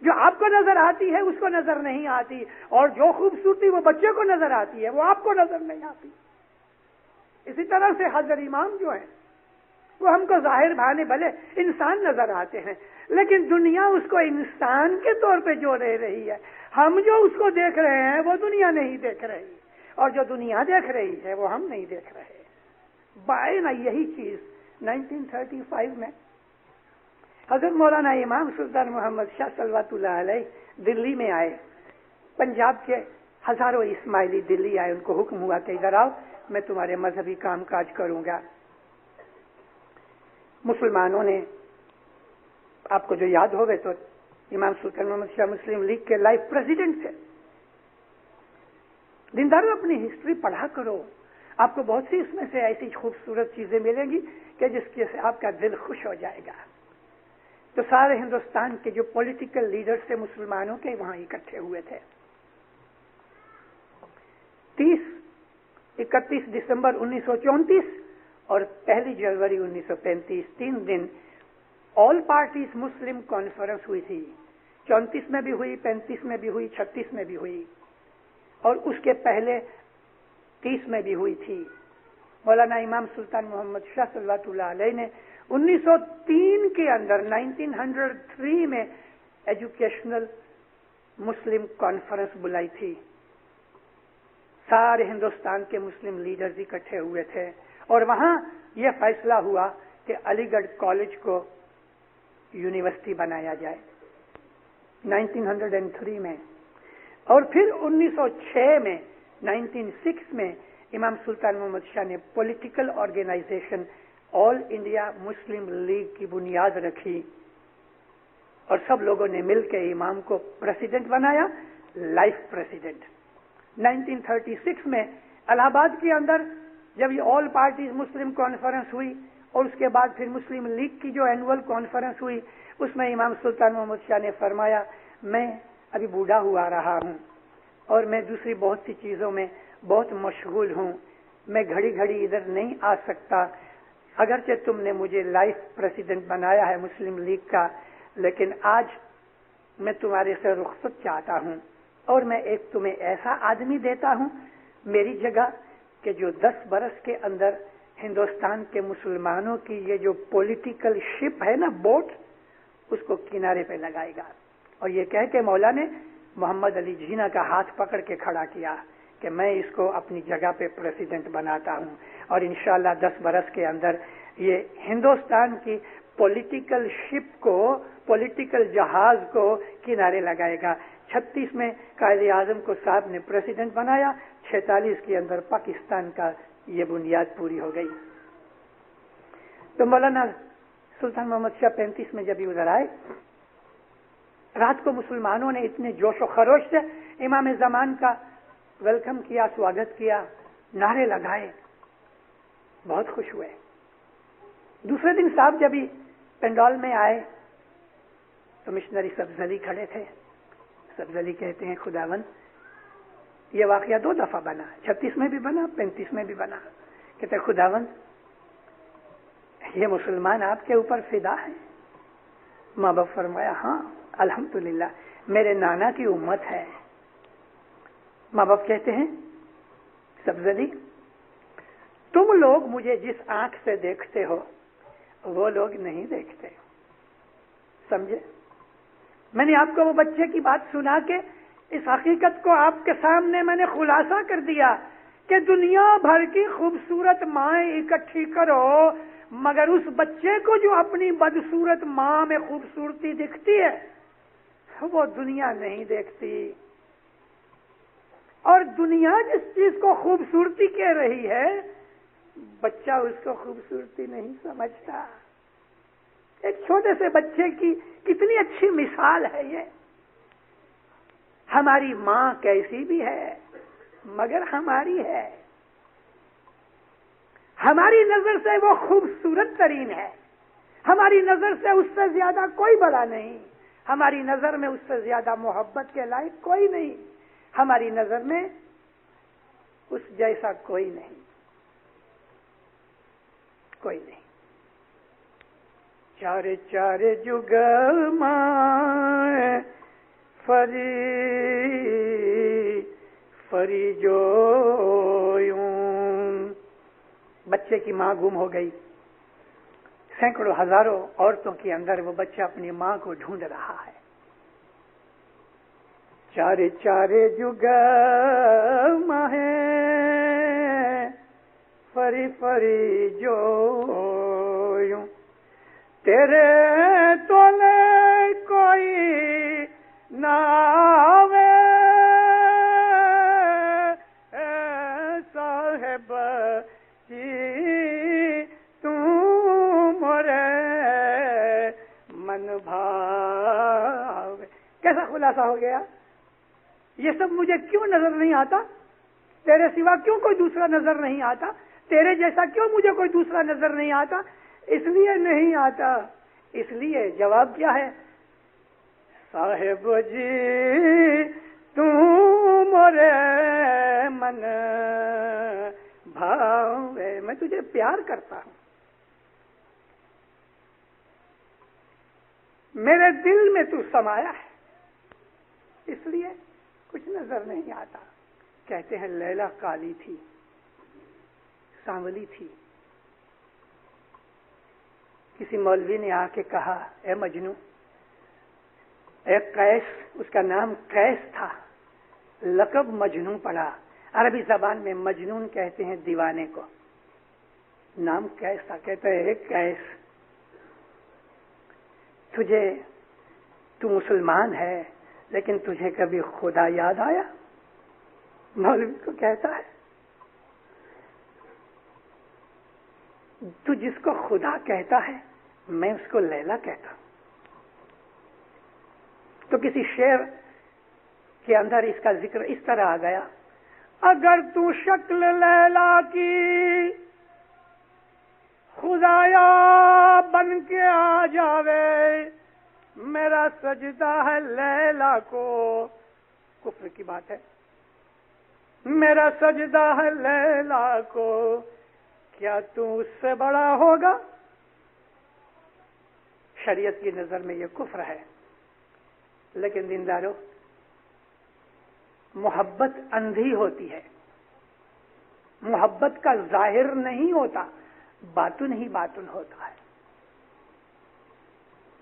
جو آپ کو نظر آتی ہے اس کو نظر نہیں آتی، اور جو خوبصورتی وہ بچے کو نظر آتی ہے وہ آپ کو نظر نہیں آتی. اسی طرح سے حضرت امام جو ہیں وہ ہم کو ظاہر بھانے بھلے انسان نظر آتے ہیں، لیکن دنیا اس کو انسان کے طور پہ جو رہ رہی ہے، ہم جو اس کو دیکھ رہے ہیں وہ دنیا نہیں دیکھ رہی، اور جو دنیا دیکھ رہی ہے وہ ہم نہیں دیکھ رہے. بائیں یہی چیز 1935 میں حضرت مولانا امام سلطان محمد شاہ صلوات اللہ علیہ دلی میں آئے. پنجاب کے ہزاروں اسماعیلی دلی آئے. ان کو حکم ہوا کہ ادھر آؤ، میں تمہارے مذہبی کام کاج کروں گا. مسلمانوں نے، آپ کو جو یاد ہوگا تو امام سلطان محمد شاہ مسلم لیگ کے لائف پریزیڈنٹ تھے. دینداروں اپنی ہسٹری پڑھا کرو، آپ کو بہت سی اس میں سے ایسی خوبصورت چیزیں ملیں گی کہ جس کی سے آپ کا دل خوش ہو جائے گا. تو سارے ہندوستان کے جو پولیٹیکل لیڈرز تھے مسلمانوں کے وہاں اکٹھے ہوئے تھے. 31 دسمبر 1934 اور 1 جنوری 1935 3 دن آل پارٹیز مسلم کانفرنس ہوئی تھی. 34 میں بھی ہوئی، 35 میں بھی ہوئی، 36 میں بھی ہوئی، اور اس کے پہلے 30 میں بھی ہوئی تھی. مولانا امام سلطان محمد شاہ صلوات اللہ علیہ نے 1903 کے اندر 1903 میں ایجوکیشنل مسلم کانفرنس بلائی تھی. سارے ہندوستان کے مسلم لیڈرز اکٹھے ہوئے تھے اور وہاں یہ فیصلہ ہوا کہ علی گڑھ کالج کو یونیورسٹی بنایا جائے 1903 میں. اور پھر 1906 میں 1906 میں امام سلطان محمد شاہ نے political organisation all India Muslim League کی بنیاد رکھی اور سب لوگوں نے مل کے امام کو پریزیڈنٹ بنایا، لائف پریزیڈنٹ۔ 1936 میں الہ آباد کے اندر جب یہ آل پارٹیز مسلم کانفرنس ہوئی اور اس کے بعد پھر مسلم لیگ کی جو اینول کانفرنس ہوئی، اس میں امام سلطان محمد شاہ نے فرمایا میں ابھی بوڑھا ہوا رہا ہوں اور میں دوسری بہت سی چیزوں میں بہت مشغول ہوں، میں گھڑی گھڑی ادھر نہیں آ سکتا، اگرچہ تم نے مجھے لائف پریزیڈنٹ بنایا ہے مسلم لیگ کا، لیکن آج میں تمہارے سے رخصت چاہتا ہوں اور میں ایک تمہیں ایسا آدمی دیتا ہوں میری جگہ کہ جو 10 برس کے اندر ہندوستان کے مسلمانوں کی یہ جو پولیٹیکل شپ ہے نا، بوٹ، اس کو کنارے پہ لگائے گا۔ اور یہ کہہ کے مولا نے محمد علی جینا کا ہاتھ پکڑ کے کھڑا کیا کہ میں اس کو اپنی جگہ پہ پریزیڈنٹ بناتا ہوں، اور انشاءاللہ 10 برس کے اندر یہ ہندوستان کی پولیٹیکل شپ کو، پولیٹیکل جہاز کو کنارے لگائے گا۔ 36 میں قائد اعظم کو صاحب نے پریزیڈنٹ بنایا، 46 کے اندر پاکستان کا یہ بنیاد پوری ہو گئی۔ تو مولانا سلطان محمد شاہ 35 میں جب یہ ادھر آئے، رات کو مسلمانوں نے اتنے جوش و خروش سے امام زمان کا ویلکم کیا، سواگت کیا، نعرے لگائے، بہت خوش ہوئے۔ دوسرے دن صاحب جب ہی پنڈال میں آئے تو مشنری سبزلی کھڑے تھے۔ سبزلی کہتے ہیں خداوند یہ واقعہ 2 دفعہ بنا، 36 میں بھی بنا، 35 میں بھی بنا۔ کہتے ہیں خداوند یہ مسلمان آپ کے اوپر فدا ہے؟ ماں باپ فرمایا ہاں الحمدللہ میرے نانا کی امت ہے۔ ماں باپ کہتے ہیں سبزلی تم لوگ مجھے جس آنکھ سے دیکھتے ہو وہ لوگ نہیں دیکھتے، سمجھے؟ میں نے آپ کو وہ بچے کی بات سنا کے اس حقیقت کو آپ کے سامنے میں نے خلاصہ کر دیا کہ دنیا بھر کی خوبصورت مائیں اکٹھی کرو مگر اس بچے کو جو اپنی بدصورت ماں میں خوبصورتی دکھتی ہے وہ دنیا نہیں دیکھتی، اور دنیا جس چیز کو خوبصورتی کہہ رہی ہے بچہ اس کو خوبصورتی نہیں سمجھتا۔ ایک چھوٹے سے بچے کی کتنی اچھی مثال ہے یہ۔ ہماری ماں کیسی بھی ہے مگر ہماری ہے، ہماری نظر سے وہ خوبصورت ترین ہے، ہماری نظر سے اس سے زیادہ کوئی بڑا نہیں، ہماری نظر میں اس سے زیادہ محبت کے لائق کوئی نہیں، ہماری نظر میں اس جیسا کوئی نہیں، کوئی نہیں۔ چارے چارے جگل ماں فری فری جو بچے کی ماں گم ہو گئی، سینکڑوں ہزاروں عورتوں کے اندر وہ بچہ اپنی ماں کو ڈھونڈ رہا ہے۔ چارے چارے جگل ماں فری فری جو تیرے تولے کوئی نہ آوے صاحب جی تم مرے من بھاوے۔ کیسا خلاصہ ہو گیا؟ یہ سب مجھے کیوں نظر نہیں آتا؟ تیرے سوا کیوں کوئی دوسرا نظر نہیں آتا؟ تیرے جیسا کیوں مجھے کوئی دوسرا نظر نہیں آتا؟ اس لیے نہیں آتا، اس لیے جواب کیا ہے؟ صاحب جی تم مرے من بھاوے، میں تجھے پیار کرتا ہوں، میرے دل میں تو سمایا ہے، اس لیے کچھ نظر نہیں آتا۔ کہتے ہیں لیلا کالی تھی، سانولی تھی۔ کسی مولوی نے آ کے کہا اے مجنوں، ایک قیس، اس کا نام قیس تھا، لقب مجنوں پڑا۔ عربی زبان میں مجنون کہتے ہیں دیوانے کو، نام قیس تھا۔ کہتے ہیں قیس تو مسلمان ہے لیکن تجھے کبھی خدا یاد آیا؟ مولوی کو کہتا ہے تو جس کو خدا کہتا ہے میں اس کو لیلا کہتا ہوں۔ تو کسی شعر کے اندر اس کا ذکر اس طرح آ گیا، اگر تو شکل لیلا کی خدایا بن کے آ جاوے، میرا سجدہ ہے لیلا کو، کفر کی بات ہے، میرا سجدہ ہے لیلا کو، کیا تو اس سے بڑا ہوگا؟ شریعت کی نظر میں یہ کفر ہے، لیکن دیندارو، محبت اندھی ہوتی ہے، محبت کا ظاہر نہیں ہوتا، باطن ہی باطن ہوتا ہے۔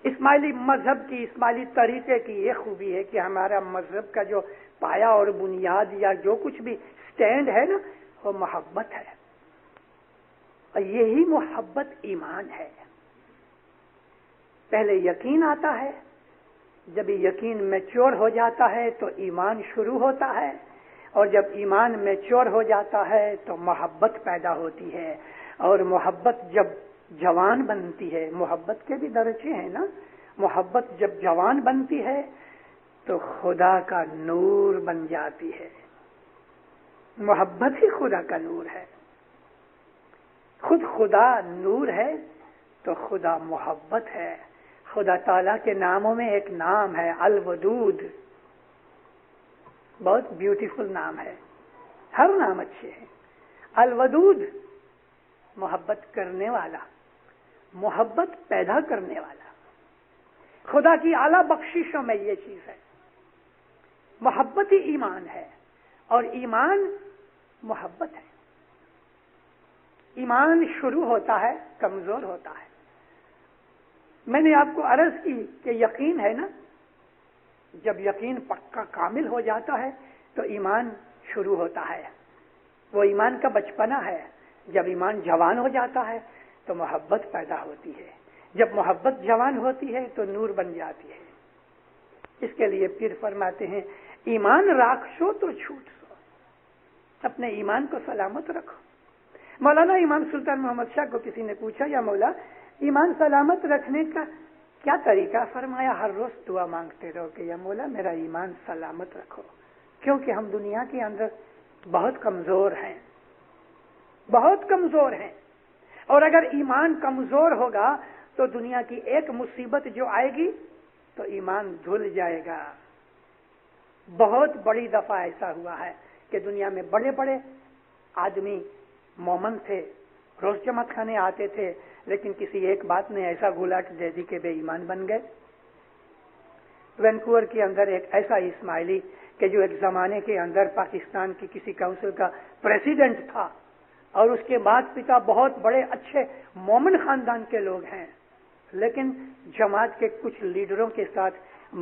اسماعیلی مذہب کی، اسماعیلی طریقے کی یہ خوبی ہے کہ ہمارا مذہب کا جو پایا اور بنیاد یا جو کچھ بھی سٹینڈ ہے نا، وہ محبت ہے، اور یہی محبت ایمان ہے۔ پہلے یقین آتا ہے، جب یقین میچور ہو جاتا ہے تو ایمان شروع ہوتا ہے، اور جب ایمان میچور ہو جاتا ہے تو محبت پیدا ہوتی ہے، اور محبت جب جوان بنتی ہے، محبت کے بھی درجے ہیں نا، محبت جب جوان بنتی ہے تو خدا کا نور بن جاتی ہے۔ محبت ہی خدا کا نور ہے، خود خدا نور ہے تو خدا محبت ہے۔ خدا تعالیٰ کے ناموں میں ایک نام ہے الودود، بہت بیوٹیفل نام ہے، ہر نام اچھے ہیں۔ الودود محبت کرنے والا، محبت پیدا کرنے والا، خدا کی اعلیٰ بخششوں میں یہ چیز ہے۔ محبت ہی ایمان ہے، اور ایمان محبت ہے۔ ایمان شروع ہوتا ہے، کمزور ہوتا ہے۔ میں نے آپ کو عرض کی کہ یقین ہے نا، جب یقین پکا کامل ہو جاتا ہے تو ایمان شروع ہوتا ہے، وہ ایمان کا بچپنا ہے۔ جب ایمان جوان ہو جاتا ہے تو محبت پیدا ہوتی ہے، جب محبت جوان ہوتی ہے تو نور بن جاتی ہے۔ اس کے لیے پیر فرماتے ہیں، ایمان راکھ شو تو چھوٹ سو، اپنے ایمان کو سلامت رکھو۔ مولانا امام سلطان محمد شاہ کو کسی نے پوچھا، یا مولا ایمان سلامت رکھنے کا کیا طریقہ؟ فرمایا، ہر روز دعا مانگتے رہو کہ یا مولا میرا ایمان سلامت رکھو، کیونکہ ہم دنیا کے اندر بہت کمزور ہیں، بہت کمزور ہیں، اور اگر ایمان کمزور ہوگا تو دنیا کی ایک مصیبت جو آئے گی تو ایمان دھل جائے گا۔ بہت بڑی دفعہ ایسا ہوا ہے کہ دنیا میں بڑے بڑے آدمی مومن تھے، روز جماعت خانے آتے تھے، لیکن کسی ایک بات نے ایسا گھلاٹ دے دی کہ بے ایمان بن گئے۔ وینکوور کے اندر ایک ایسا اسماعیلی کہ جو ایک زمانے کے اندر پاکستان کی کسی کونسل کا پریزیڈنٹ تھا، اور اس کے بعد پتا بہت بڑے اچھے مومن خاندان کے لوگ ہیں، لیکن جماعت کے کچھ لیڈروں کے ساتھ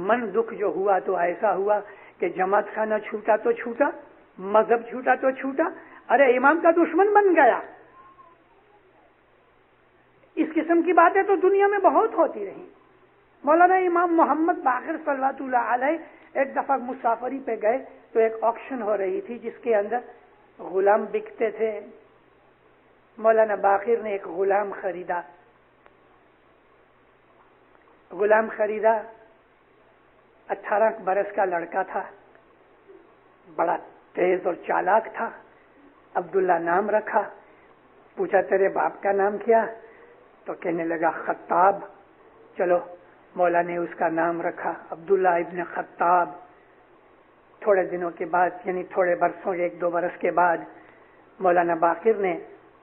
من دکھ جو ہوا تو ایسا ہوا کہ جماعت خانہ چھوٹا تو چھوٹا، مذہب چھوٹا تو چھوٹا، ارے امام کا دشمن بن گیا۔ اس قسم کی باتیں تو دنیا میں بہت ہوتی رہی۔ مولانا امام محمد باقر صلی اللہ علیہ ایک دفعہ مسافری پہ گئے تو ایک آکشن ہو رہی تھی جس کے اندر غلام بکتے تھے۔ مولانا باقر نے ایک غلام خریدا، غلام خریدا، 18 برس کا لڑکا تھا، بڑا تیز اور چالاک تھا، عبداللہ نام رکھا۔ پوچھا تیرے باپ کا نام کیا؟ تو کہنے لگا خطاب۔ چلو مولا نے اس کا نام رکھا عبداللہ ابن خطاب۔ تھوڑے دنوں کے بعد، یعنی تھوڑے برسوں، 1-2 برس کے بعد، مولانا باقر نے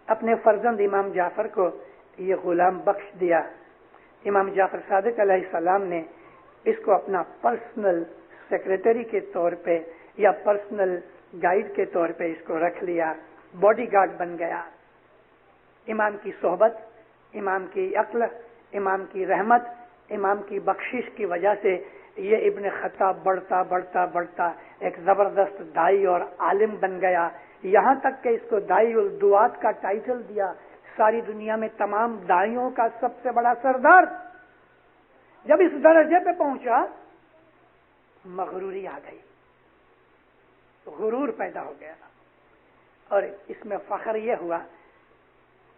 اپنے فرزند امام جعفر کو یہ غلام بخش دیا۔ امام جعفر صادق علیہ السلام نے اس کو اپنا پرسنل سیکریٹری کے طور پہ یا پرسنل گائیڈ کے طور پہ اس کو رکھ لیا، باڈی گارڈ بن گیا۔ امام کی صحبت، امام کی عقل، امام کی رحمت، امام کی بخشش کی وجہ سے یہ ابن خطاب بڑھتا بڑھتا بڑھتا ایک زبردست دائی اور عالم بن گیا، یہاں تک کہ اس کو دائی الدعات کا ٹائٹل دیا، ساری دنیا میں تمام دائیوں کا سب سے بڑا سردار۔ جب اس درجے پہ پہنچا، مغروری آ گئی، غرور پیدا ہو گیا، اور اس میں فخر یہ ہوا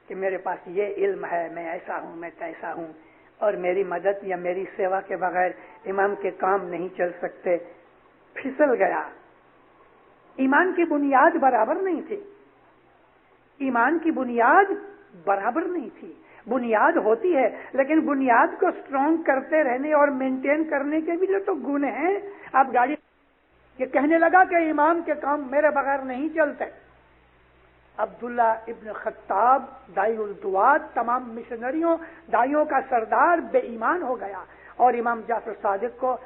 کہ میرے پاس یہ علم ہے، میں ایسا ہوں، میں تیسا ہوں، اور میری مدد یا میری سیوا کے بغیر امام کے کام نہیں چل سکتے، پھسل گیا۔ ایمان کی بنیاد برابر نہیں تھی، ایمان کی بنیاد برابر نہیں تھی۔ بنیاد ہوتی ہے لیکن بنیاد کو سٹرونگ کرتے رہنے اور مینٹین کرنے کے بھی تو گن ہیں۔ آپ گاڑی یہ کہنے لگا کہ امام کے کام میرے بغیر نہیں چلتے۔ عبداللہ ابن خطاب دائی الدعات، تمام مشنریوں دائیوں کا سردار، بے ایمان ہو گیا، اور امام جعفر صادق کو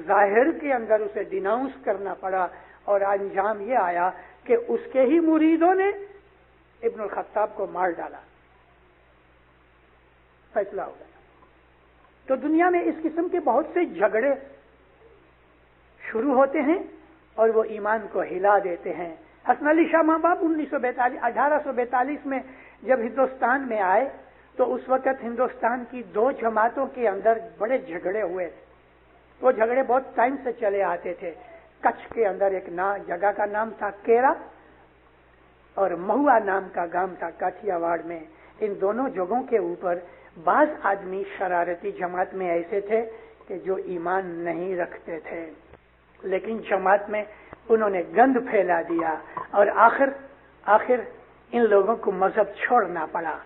ظاہر کے اندر اسے ڈیناؤنس کرنا پڑا، اور انجام یہ آیا کہ اس کے ہی مریدوں نے ابن الخطاب کو مار ڈالا، فیصلہ ہو گیا۔ تو دنیا میں اس قسم کے بہت سے جھگڑے شروع ہوتے ہیں اور وہ ایمان کو ہلا دیتے ہیں۔ حسن علی شاہ ماں باپ 1842 میں جب ہندوستان میں آئے تو اس وقت ہندوستان کی دو جماعتوں کے اندر بڑے جھگڑے ہوئے تھے۔ وہ جھگڑے بہت ٹائم سے چلے آتے تھے۔ کچھ کے اندر ایک جگہ کا نام تھا کیرا، اور مہوا نام کا گام تھا کاٹھیا واڑ میں۔ ان دونوں جگہوں کے اوپر بعض آدمی شرارتی جماعت میں ایسے تھے کہ جو ایمان نہیں رکھتے تھے، لیکن جماعت میں انہوں نے گند پھیلا دیا، اور آخر ان لوگوں کو مذہب چھوڑنا پڑا۔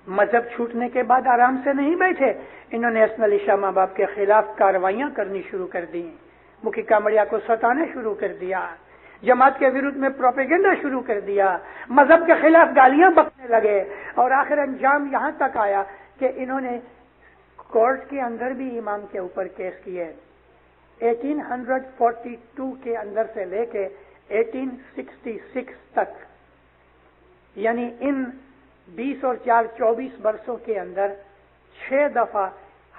مذہب چھوٹنے کے بعد آرام سے نہیں بیٹھے، انہوں نے حسن علی شاہ ماں باپ کے خلاف کارروائیاں کرنی شروع کر دی، مکھی کامڑیا کو ستانا شروع کر دیا، جماعت کے وروਧ میں پروپیگنڈا شروع کر دیا، مذہب کے خلاف گالیاں بکنے لگے، اور آخر انجام یہاں تک آیا کہ انہوں نے کورٹ کے اندر بھی امام کے اوپر کیس کیے۔ 1842 کے اندر سے لے کے 1866 تک، یعنی ان 20 اور 4 24 برسوں کے اندر 6 دفعہ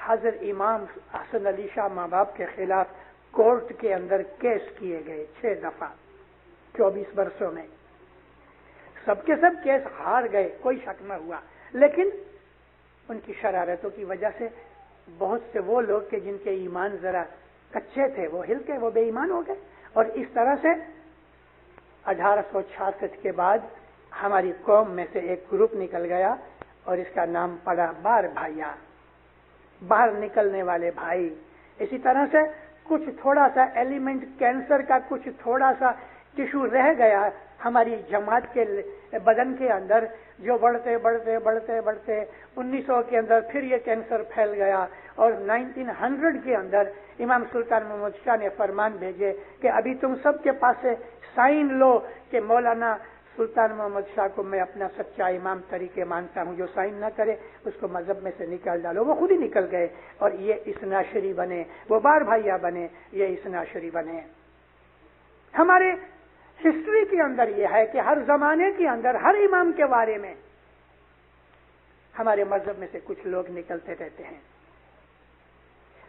حضرت امام حسن علی شاہ ماں باپ کے خلاف کورٹ کے اندر کیس کیے گئے، 6 دفعہ 24 برسوں میں۔ سب کے سب کیس ہار گئے، کوئی شک نہ ہوا، لیکن ان کی شرارتوں کی وجہ سے بہت سے وہ لوگ کہ جن کے ایمان ذرا کچے تھے وہ ہل کے وہ بے ایمان ہو گئے، اور اس طرح سے 1866 کے بعد ہماری قوم میں سے ایک گروپ نکل گیا اور اس کا نام پڑا بار بھائیا، باہر نکلنے والے بھائی۔ اسی طرح سے کچھ تھوڑا سا ایلیمنٹ کینسر کا کچھ تھوڑا سا ٹیشو رہ گیا ہماری جماعت کے بدن کے اندر، جو بڑھتے 1900 کے اندر پھر یہ کینسر پھیل گیا، اور 1900 کے اندر امام سلطان محمد شاہ نے فرمان بھیجے کہ ابھی تم سب کے پاس سے سائن لو کہ مولانا سلطان محمد شاہ کو میں اپنا سچا امام طریقے مانتا ہوں، جو سائن نہ کرے اس کو مذہب میں سے نکال ڈالو۔ وہ خود ہی نکل گئے اور یہ اثنا عشری بنے، وہ بار بھائیا بنے، یہ اثنا عشری بنے۔ ہمارے ہسٹری کے اندر یہ ہے کہ ہر زمانے کے اندر ہر امام کے بارے میں ہمارے مذہب میں سے کچھ لوگ نکلتے رہتے ہیں۔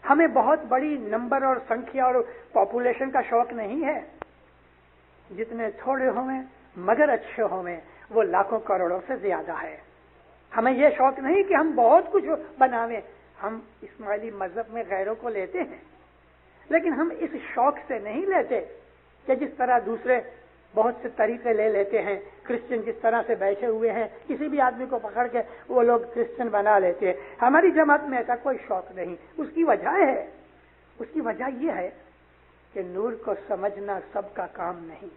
ہمیں بہت بڑی نمبر اور سنکھیا اور پاپولیشن کا شوق نہیں ہے، جتنے تھوڑے ہوئے مگر اچھے ہوئے وہ لاکھوں کروڑوں سے زیادہ ہے۔ ہمیں یہ شوق نہیں کہ ہم بہت کچھ بناویں، ہم اسماعیلی مذہب میں غیروں کو لیتے ہیں، لیکن ہم اس شوق سے نہیں لیتے کہ جس طرح دوسرے بہت سے طریقے لے لیتے ہیں۔ کرسچن جس طرح سے بیٹھے ہوئے ہیں، کسی بھی آدمی کو پکڑ کے وہ لوگ کرسچن بنا لیتے ہیں۔ ہماری جماعت میں ایسا کوئی شوق نہیں۔ اس کی وجہ یہ ہے کہ نور کو سمجھنا سب کا کام نہیں۔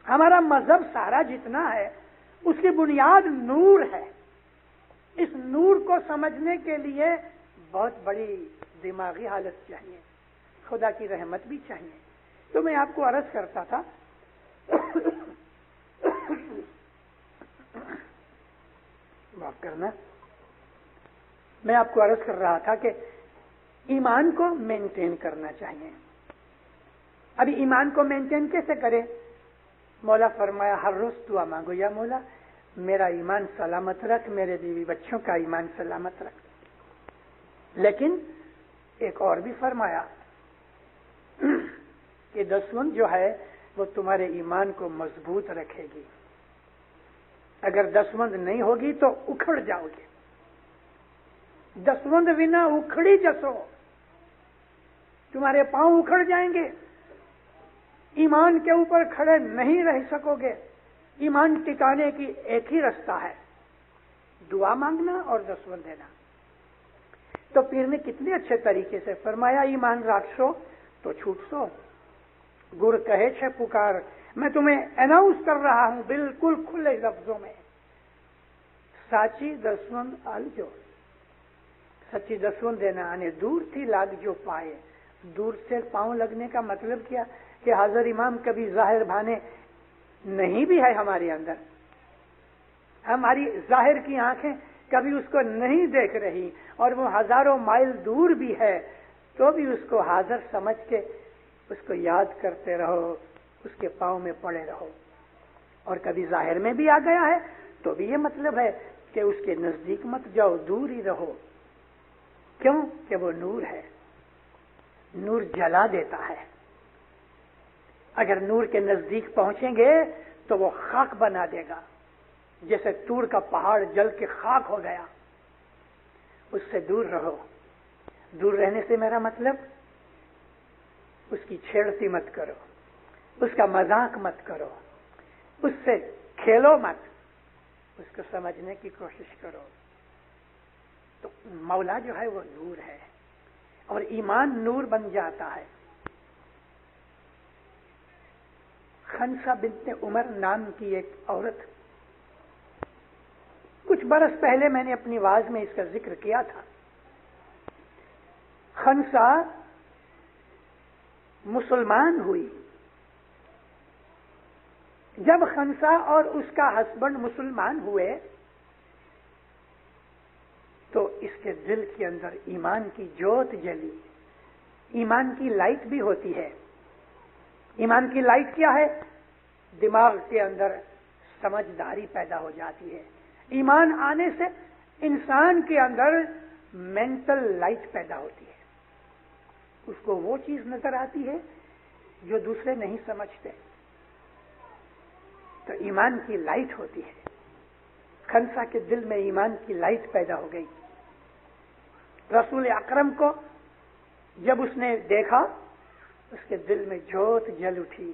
ہمارا مذہب سارا جتنا ہے اس کی بنیاد نور ہے۔ اس نور کو سمجھنے کے لیے بہت بڑی دماغی حالت چاہیے، خدا کی رحمت بھی چاہیے۔ تو میں آپ کو عرض کرتا تھا معاف کرنا، میں آپ کو عرض کر رہا تھا کہ ایمان کو مینٹین کرنا چاہیے۔ ابھی ایمان کو مینٹین کیسے کریں؟ مولا فرمایا ہر روز دعا مانگو، یا مولا میرا ایمان سلامت رکھ، میرے بیوی بچوں کا ایمان سلامت رکھ۔ لیکن ایک اور بھی فرمایا کہ دسوند جو ہے وہ تمہارے ایمان کو مضبوط رکھے گی، اگر دسوند نہیں ہوگی تو اکھڑ جاؤ گے۔ دسوند بنا اکھڑی جسو، تمہارے پاؤں اکھڑ جائیں گے، ایمان کے اوپر کھڑے نہیں رہ سکو گے۔ ایمان ٹکانے کی ایک ہی راستہ ہے، دعا مانگنا اور دسوند دینا۔ تو پیر نے کتنے اچھے طریقے سے فرمایا ایمان راکھشو تو چھوٹ سو، گر کہے چھے پکار، میں تمہیں اناؤنس کر رہا ہوں بالکل کھلے لفظوں میں، ساچی دسوند آلجو، سچی دسوند دینا آنے دور تھی لاگ جو پائے۔ دور سے پاؤں لگنے کا مطلب کیا کہ حاضر امام کبھی ظاہر بھانے نہیں بھی ہے ہمارے اندر، ہماری ظاہر کی آنکھیں کبھی اس کو نہیں دیکھ رہی اور وہ ہزاروں مائل دور بھی ہے تو بھی اس کو حاضر سمجھ کے اس کو یاد کرتے رہو، اس کے پاؤں میں پڑے رہو۔ اور کبھی ظاہر میں بھی آ گیا ہے تو بھی یہ مطلب ہے کہ اس کے نزدیک مت جاؤ، دور ہی رہو، کیوں کہ وہ نور ہے، نور جلا دیتا ہے۔ اگر نور کے نزدیک پہنچیں گے تو وہ خاک بنا دے گا، جیسے تور کا پہاڑ جل کے خاک ہو گیا۔ اس سے دور رہو۔ دور رہنے سے میرا مطلب اس کی چھیڑتی مت کرو، اس کا مذاق مت کرو، اس سے کھیلو مت، اس کو سمجھنے کی کوشش کرو۔ تو مولا جو ہے وہ نور ہے اور ایمان نور بن جاتا ہے۔ خنسا بنت عمر نام کی ایک عورت، کچھ برس پہلے میں نے اپنی واعظ میں اس کا ذکر کیا تھا۔ خنسا مسلمان ہوئی۔ جب خنسا اور اس کا ہسبینڈ مسلمان ہوئے تو اس کے دل کے اندر ایمان کی جوت جلی۔ ایمان کی لائٹ بھی ہوتی ہے۔ ایمان کی لائٹ کیا ہے؟ دماغ کے اندر سمجھداری پیدا ہو جاتی ہے۔ ایمان آنے سے انسان کے اندر مینٹل لائٹ پیدا ہوتی ہے، اس کو وہ چیز نظر آتی ہے جو دوسرے نہیں سمجھتے۔ تو ایمان کی لائٹ ہوتی ہے۔ خنسا کے دل میں ایمان کی لائٹ پیدا ہو گئی۔ رسول اکرم کو جب اس نے دیکھا اس کے دل میں جوت جل اٹھی،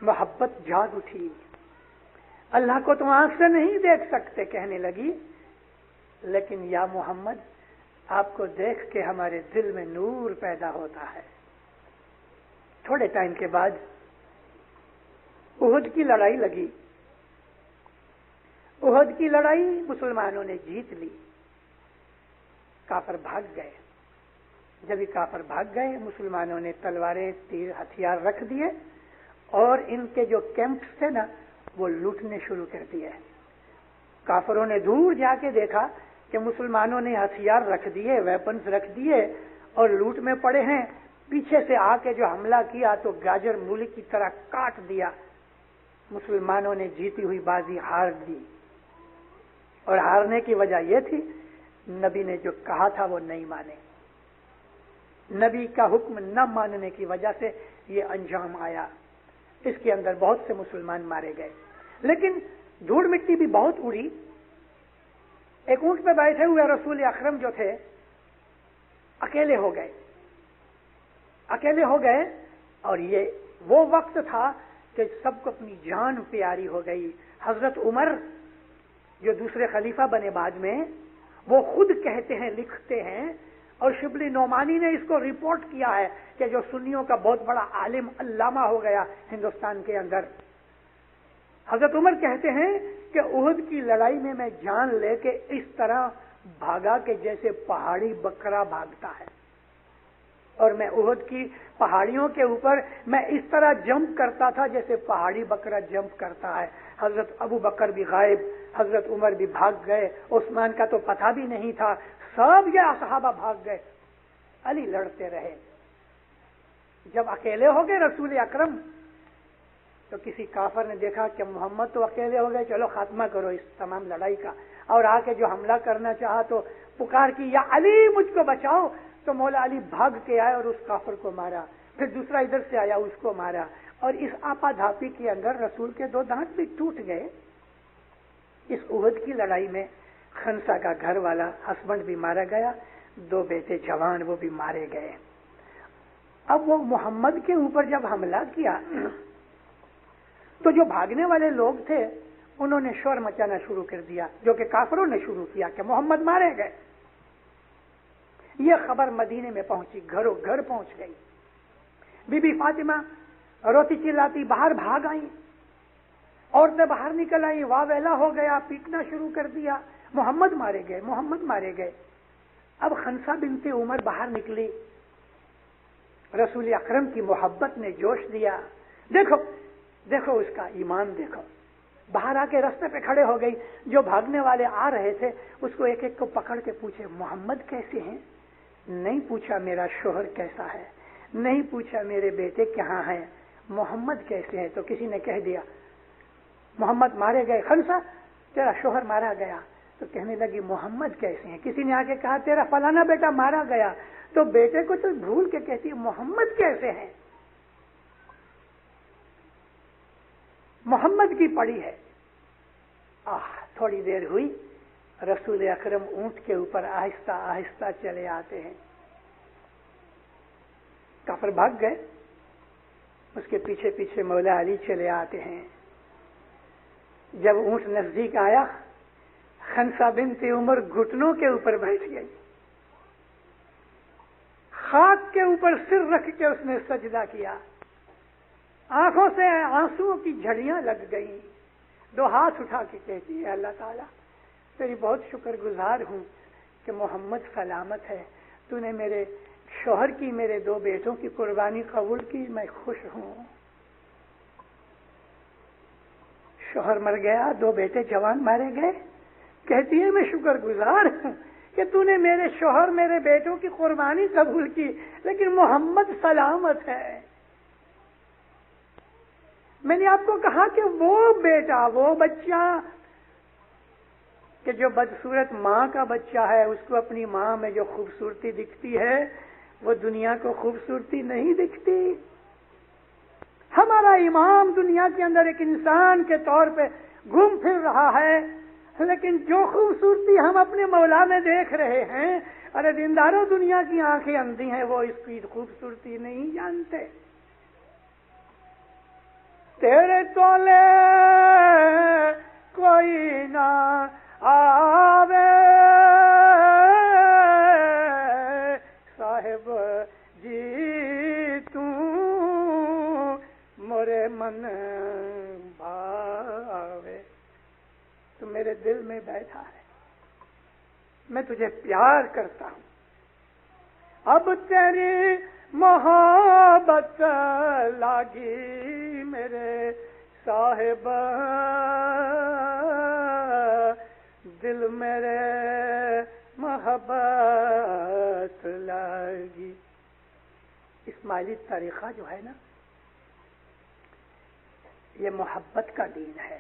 محبت جاگ اٹھی۔ اللہ کو تو آنکھ سے نہیں دیکھ سکتے کہنے لگی، لیکن یا محمد آپ کو دیکھ کے ہمارے دل میں نور پیدا ہوتا ہے۔ تھوڑے ٹائم کے بعد احد کی لڑائی لگی۔ احد کی لڑائی مسلمانوں نے جیت لی، کافر بھاگ گئے۔ جب یہ کافر بھاگ گئے مسلمانوں نے تلواریں تیر ہتھیار رکھ دیے اور ان کے جو کیمپس تھے نا وہ لوٹنے شروع کر دیے۔ کافروں نے دور جا کے دیکھا کہ مسلمانوں نے ہتھیار رکھ دیے، ویپنز رکھ دیے اور لوٹ میں پڑے ہیں۔ پیچھے سے آ کے جو حملہ کیا تو گاجر مولی کی طرح کاٹ دیا۔ مسلمانوں نے جیتی ہوئی بازی ہار دی، اور ہارنے کی وجہ یہ تھی نبی نے جو کہا تھا وہ نہیں مانے۔ نبی کا حکم نہ ماننے کی وجہ سے یہ انجام آیا۔ اس کے اندر بہت سے مسلمان مارے گئے، لیکن دھوڑ مٹی بھی بہت اڑی۔ ایک اونٹ پہ بیٹھے ہوئے رسول اکرم جو تھے اکیلے ہو گئے، اکیلے ہو گئے، اور یہ وہ وقت تھا کہ سب کو اپنی جان پیاری ہو گئی۔ حضرت عمر جو دوسرے خلیفہ بنے بعد میں، وہ خود کہتے ہیں، لکھتے ہیں، اور شبلی نعمانی نے اس کو رپورٹ کیا ہے کہ جو سنیوں کا بہت بڑا عالم علامہ ہو گیا ہندوستان کے اندر، حضرت عمر کہتے ہیں کہ احد کی لڑائی میں جان لے کے اس طرح بھاگا کہ جیسے پہاڑی بکرا بھاگتا ہے، اور میں احد کی پہاڑیوں کے اوپر میں اس طرح جمپ کرتا تھا جیسے پہاڑی بکرا جمپ کرتا ہے۔ حضرت ابو بکر بھی غائب، حضرت عمر بھی بھاگ گئے، عثمان کا تو پتہ بھی نہیں تھا، سب یہ صحابہ بھاگ گئے، علی لڑتے رہے۔ جب اکیلے ہو گئے رسول اکرم تو کسی کافر نے دیکھا کہ محمد تو اکیلے ہو گئے، چلو خاتمہ کرو اس تمام لڑائی کا، اور آ کے جو حملہ کرنا چاہا تو پکار کی یا علی مجھ کو بچاؤ، تو مولا علی بھاگ کے آئے اور اس کافر کو مارا، پھر دوسرا ادھر سے آیا اس کو مارا، اور اس آپا دھاپی کے اندر رسول کے 2 دانت بھی ٹوٹ گئے۔ اس احد کی لڑائی میں خنسا کا گھر والا ہسبینڈ بھی مارا گیا، 2 بیٹے جوان وہ بھی مارے گئے۔ اب وہ محمد کے اوپر جب حملہ کیا تو جو بھاگنے والے لوگ تھے انہوں نے شور مچانا شروع کر دیا، جو کہ کافروں نے شروع کیا کہ محمد مارے گئے۔ یہ خبر مدینے میں پہنچی، گھروں گھر پہنچ گئی. بی بی فاطمہ روتی چلاتی باہر بھاگ آئیں، عورتیں باہر نکل آئیں، واہ ویلا ہو گیا، پیٹنا شروع کر دیا، محمد مارے گئے، محمد مارے گئے. اب خنسا بنت عمر باہر نکلی، رسول اکرم کی محبت نے جوش دیا. دیکھو دیکھو اس کا ایمان دیکھو. باہر آ کے رستے پہ کھڑے ہو گئی. جو بھاگنے والے آ رہے تھے اس کو ایک ایک کو پکڑ کے پوچھے محمد کیسے ہیں. نہیں پوچھا میرا شوہر کیسا ہے، نہیں پوچھا میرے بیٹے کہاں ہیں، محمد کیسے ہیں. تو کسی نے کہہ دیا محمد مارے گئے. خنسا تیرا شوہر مارا گیا. تو کہنے لگی محمد کیسے ہیں. کسی نے آ کے کہا تیرا فلانا بیٹا مارا گیا. تو بیٹے کو تو بھول کے کہتی ہے محمد کیسے ہیں. محمد کی پڑی ہے. تھوڑی دیر ہوئی، رسول اکرم اونٹ کے اوپر آہستہ آہستہ چلے آتے ہیں. کافر بھاگ گئے، اس کے پیچھے پیچھے مولا علی چلے آتے ہیں. جب اونٹ نزدیک آیا، خنسا بنت عمر گھٹنوں کے اوپر بیٹھ گئی، خاک کے اوپر سر رکھ کے اس نے سجدہ کیا. آنکھوں سے آنسوؤں کی جھڑیاں لگ گئیں. دو ہاتھ اٹھا کے کہتی ہے اللہ تعالیٰ تیری بہت شکر گزار ہوں کہ محمد سلامت ہے. تو نے میرے شوہر کی، میرے دو بیٹوں کی قربانی قبول کی، میں خوش ہوں. شوہر مر گیا، دو بیٹے جوان مارے گئے. کہتی ہے میں شکر گزار ہوں کہ تو نے میرے شوہر، میرے بیٹوں کی قربانی قبول کی، لیکن محمد سلامت ہے. میں نے آپ کو کہا کہ وہ بیٹا، وہ بچہ کہ جو بدصورت ماں کا بچہ ہے، اس کو اپنی ماں میں جو خوبصورتی دکھتی ہے وہ دنیا کو خوبصورتی نہیں دکھتی. ہمارا امام دنیا کے اندر ایک انسان کے طور پہ گھوم پھر رہا ہے، لیکن جو خوبصورتی ہم اپنے مولا میں دیکھ رہے ہیں، ارے دینداروں دنیا کی آنکھیں اندھی ہیں، وہ اس کی خوبصورتی نہیں جانتے. تیرے تولے کوئی نہ آوے صاحب جی تو مورے من بھاوے. تو میرے دل میں بیٹھا ہے، میں تجھے پیار کرتا ہوں. اب تیری محبت لاگی میرے صاحب، دل میرے محبت لاگی. اسماعیلی طریقہ جو ہے نا، یہ محبت کا دین ہے،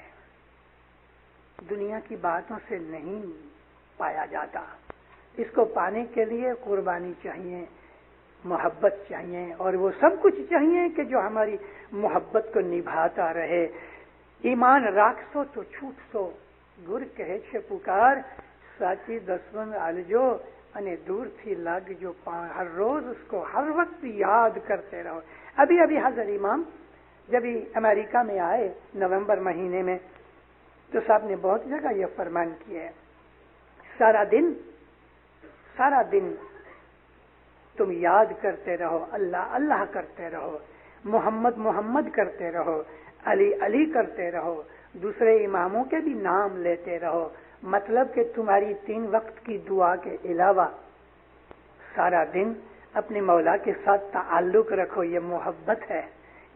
دنیا کی باتوں سے نہیں پایا جاتا. اس کو پانے کے لیے قربانی چاہیے، محبت چاہیے، اور وہ سب کچھ چاہیے کہ جو ہماری محبت کو نبھاتا رہے. ایمان راکھ سو تو چھوٹ سو، گر کہے چھے پکار، ساچی دسون آلجو انے دور تھی لگ جو ہر روز اس کو ہر وقت یاد کرتے رہو. ابھی حضرت امام جب امریکہ میں آئے نومبر مہینے میں، تو صاحب نے بہت جگہ یہ فرمان کیا ہے، سارا دن تم یاد کرتے رہو، اللہ اللہ کرتے رہو، محمد محمد کرتے رہو، علی علی کرتے رہو، دوسرے اماموں کے بھی نام لیتے رہو. مطلب کہ تمہاری 3 وقت کی دعا کے علاوہ سارا دن اپنے مولا کے ساتھ تعلق رکھو. یہ محبت ہے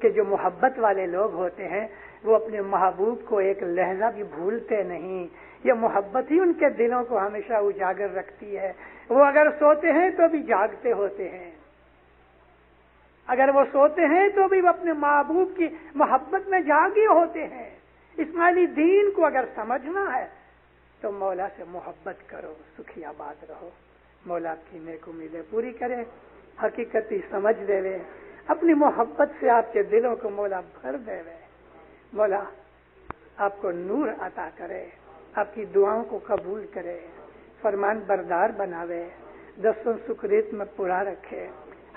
کہ جو محبت والے لوگ ہوتے ہیں وہ اپنے محبوب کو ایک لحظہ بھی بھولتے نہیں. یہ محبت ہی ان کے دلوں کو ہمیشہ اجاگر رکھتی ہے. وہ اگر سوتے ہیں تو بھی جاگتے ہوتے ہیں، اگر وہ سوتے ہیں تو بھی وہ اپنے محبوب کی محبت میں جاگے ہوتے ہیں. اسماعیلی دین کو اگر سمجھنا ہے تو مولا سے محبت کرو، سکھی آباد رہو. مولا کی نیک امیدیں پوری کرے، حقیقتی سمجھ دے وے، اپنی محبت سے آپ کے دلوں کو مولا بھر دے وے. مولا آپ کو نور عطا کرے، آپ کی دعاؤں کو قبول کرے، فرمان بردار بناوے، دسوں سکریت میں پورا رکھے،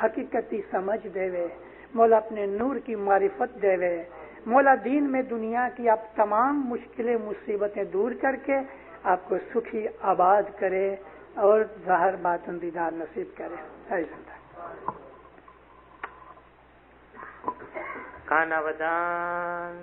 حقیقتی سمجھ دے وے. مولا اپنے نور کی معرفت دے وے. مولا دین میں دنیا کی آپ تمام مشکلیں مصیبتیں دور کر کے آپ کو سکھی آباد کرے. اور ظاہر باطن دیدار نصیب کرے. ہری زندہ کھانا ودان